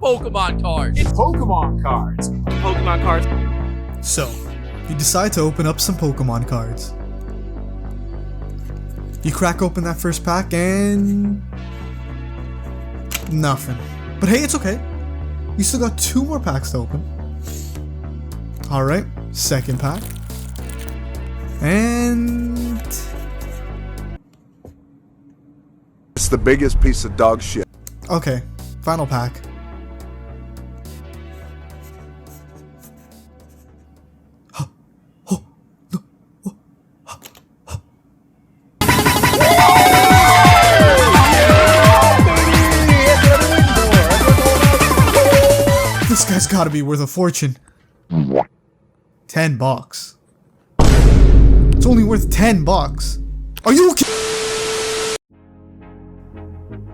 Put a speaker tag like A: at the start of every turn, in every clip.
A: Pokemon cards.
B: It's Pokemon cards.
A: Pokemon cards.
C: So, you decide to open up some Pokemon cards. You crack open that first pack and... nothing. But hey, it's okay. You still got 2 more packs to open. Alright, second pack. And...
D: it's the biggest piece of dog shit.
C: okay, final pack. This guy's gotta be worth a fortune. $10. It's only worth $10. Are you okay?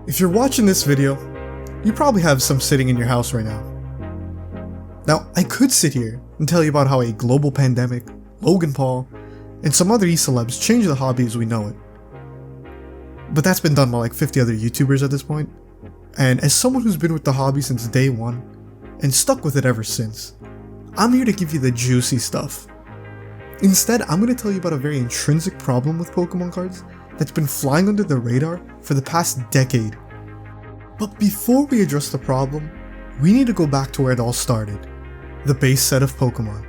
C: If you're watching this video, you probably have some sitting in your house right now. Now, I could sit here and tell you about how a global pandemic, Logan Paul, and some other e-celebs changed the hobby as we know it. But that's been done by like 50 other YouTubers at this point. And as someone who's been with the hobby since day one, and stuck with it ever since, I'm here to give you the juicy stuff. Instead, I'm going to tell you about a very intrinsic problem with Pokemon cards that's been flying under the radar for the past decade. But before we address the problem, we need to go back to where it all started, the base set of Pokemon.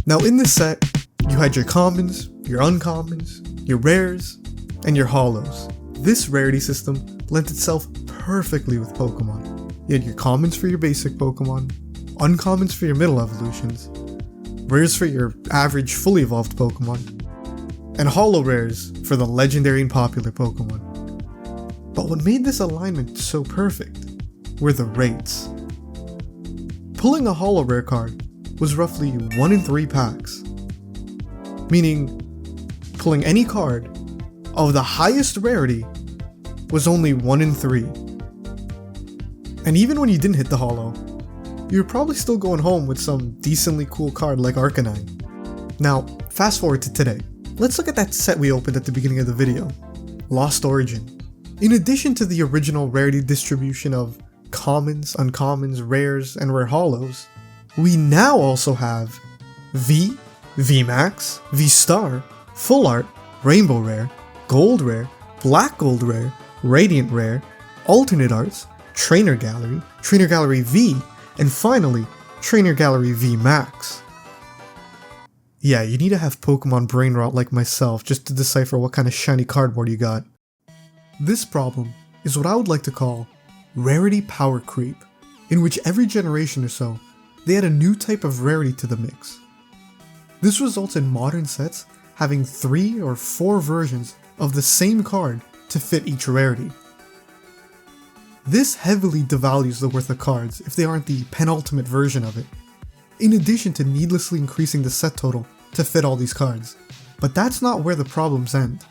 C: Now in this set, you had your commons, your uncommons, your rares, and your holos. This rarity system lent itself perfectly with Pokemon. You had your commons for your basic Pokemon, uncommons for your middle evolutions, rares for your average fully evolved Pokemon, and holo rares for the legendary and popular Pokemon. But what made this alignment so perfect were the rates. Pulling a holo rare card was roughly 1 in 3 packs, meaning pulling any card of the highest rarity was only 1 in 3. And even when you didn't hit the holo, you were probably still going home with some decently cool card like Arcanine. Now, fast forward to today. Let's look at that set we opened at the beginning of the video, Lost Origin. In addition to the original rarity distribution of commons, uncommons, rares, and rare holos, we now also have V, VMAX, V-Star, Full Art, Rainbow Rare, Gold Rare, Black Gold Rare, Radiant Rare, Alternate Arts, Trainer Gallery V, and finally, Trainer Gallery V Max. Yeah, you need to have Pokemon brain rot like myself just to decipher what kind of shiny cardboard you got. This problem is what I would like to call rarity power creep, in which every generation or so, they add a new type of rarity to the mix. This results in modern sets having 3 or 4 versions of the same card to fit each rarity. This heavily devalues the worth of cards if they aren't the penultimate version of it, in addition to needlessly increasing the set total to fit all these cards. But that's not where the problems end.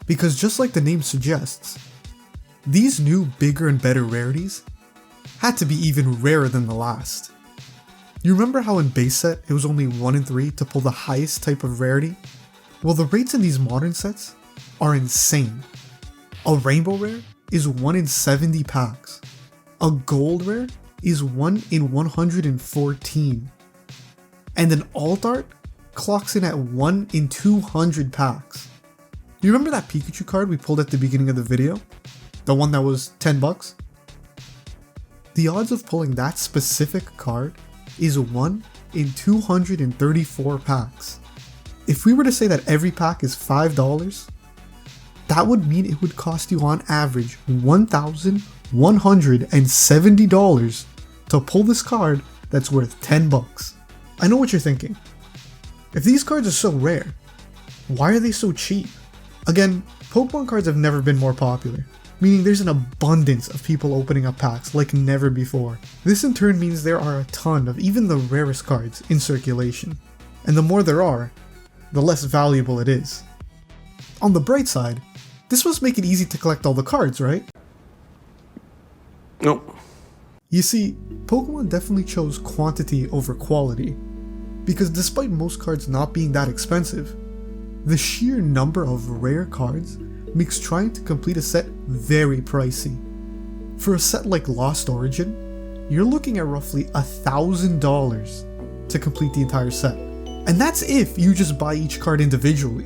C: Because just like the name suggests, these new bigger and better rarities had to be even rarer than the last. You remember how in base set it was only 1 in 3 to pull the highest type of rarity? Well, the rates in these modern sets are insane. A rainbow rare is 1 in 70 packs. A gold rare is 1 in 114. And an alt art clocks in at 1 in 200 packs. You remember that Pikachu card we pulled at the beginning of the video? The one that was $10? The odds of pulling that specific card is 1 in 234 packs. If we were to say that every pack is $5, that would mean it would cost you on average $1,170 to pull this card that's worth $10. I know what you're thinking. If these cards are so rare, why are they so cheap? Again, Pokemon cards have never been more popular, meaning there's an abundance of people opening up packs like never before. This in turn means there are a ton of even the rarest cards in circulation, and the more there are, the less valuable it is. On the bright side, this must make it easy to collect all the cards, right?
A: Nope.
C: You see, Pokemon definitely chose quantity over quality, because despite most cards not being that expensive, the sheer number of rare cards makes trying to complete a set very pricey. For a set like Lost Origin, you're looking at roughly $1,000 to complete the entire set. And that's if you just buy each card individually.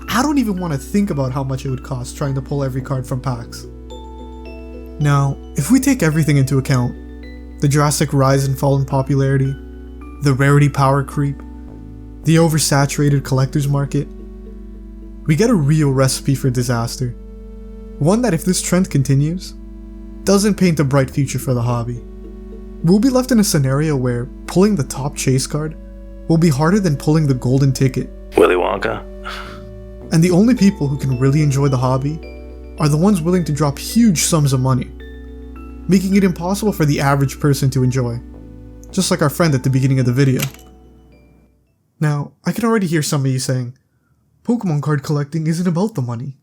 C: I don't even want to think about how much it would cost trying to pull every card from packs. Now, if we take everything into account, the drastic rise and fall in popularity, the rarity power creep, the oversaturated collector's market, we get a real recipe for disaster. One that, if this trend continues, doesn't paint a bright future for the hobby. We'll be left in a scenario where pulling the top chase card will be harder than pulling the golden ticket.
B: Willy Wonka.
C: And the only people who can really enjoy the hobby are the ones willing to drop huge sums of money, making it impossible for the average person to enjoy. Just like our friend at the beginning of the video. Now, I can already hear some of you saying, Pokemon card collecting isn't about the money.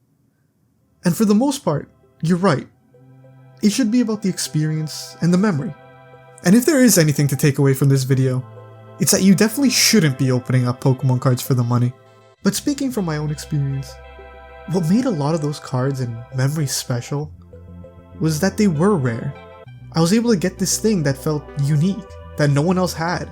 C: And for the most part, you're right. It should be about the experience and the memory. And if there is anything to take away from this video, it's that you definitely shouldn't be opening up Pokemon cards for the money. But speaking from my own experience, what made a lot of those cards and memories special was that they were rare. I was able to get this thing that felt unique, that no one else had.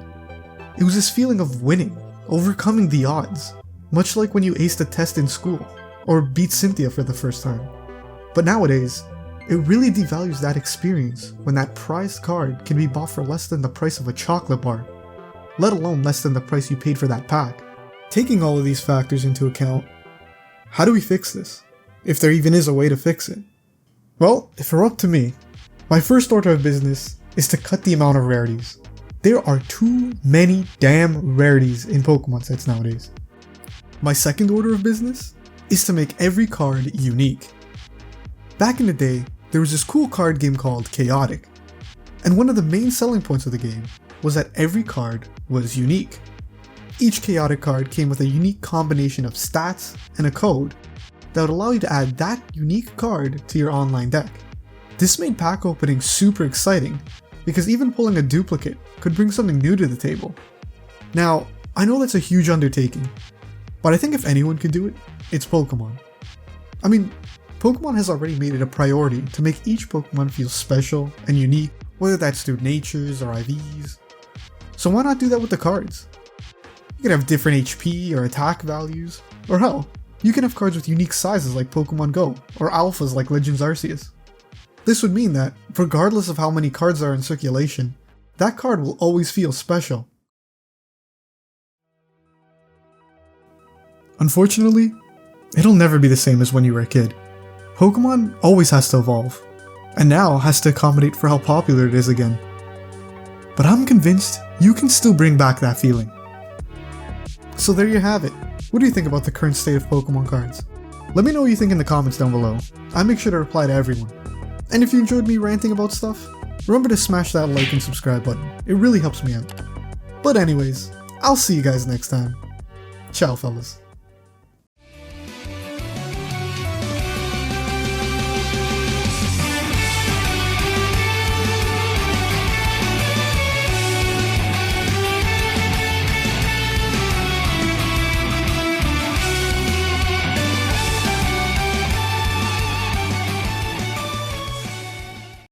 C: It was this feeling of winning, overcoming the odds, much like when you aced a test in school, or beat Cynthia for the first time. But nowadays, it really devalues that experience when that prized card can be bought for less than the price of a chocolate bar, let alone less than the price you paid for that pack. Taking all of these factors into account, how do we fix this? If there even is a way to fix it? Well, if it were up to me, my first order of business is to cut the amount of rarities. There are too many damn rarities in Pokemon sets nowadays. My second order of business is to make every card unique. Back in the day, there was this cool card game called Chaotic, and one of the main selling points of the game was that every card was unique. Each Chaotic card came with a unique combination of stats and a code that would allow you to add that unique card to your online deck. This made pack opening super exciting, because even pulling a duplicate could bring something new to the table. Now, I know that's a huge undertaking, but I think if anyone could do it, it's Pokemon. I mean, Pokemon has already made it a priority to make each Pokemon feel special and unique, whether that's through natures or IVs. So why not do that with the cards? You can have different HP or attack values, or hell, you can have cards with unique sizes like Pokemon Go, or alphas like Legends Arceus. This would mean that, regardless of how many cards are in circulation, that card will always feel special. Unfortunately, it'll never be the same as when you were a kid. Pokemon always has to evolve, and now has to accommodate for how popular it is again. But I'm convinced you can still bring back that feeling. So there you have it. What do you think about the current state of Pokemon cards? Let me know what you think in the comments down below. I make sure to reply to everyone. And if you enjoyed me ranting about stuff, remember to smash that like and subscribe button. It really helps me out. But anyways, I'll see you guys next time. Ciao fellas.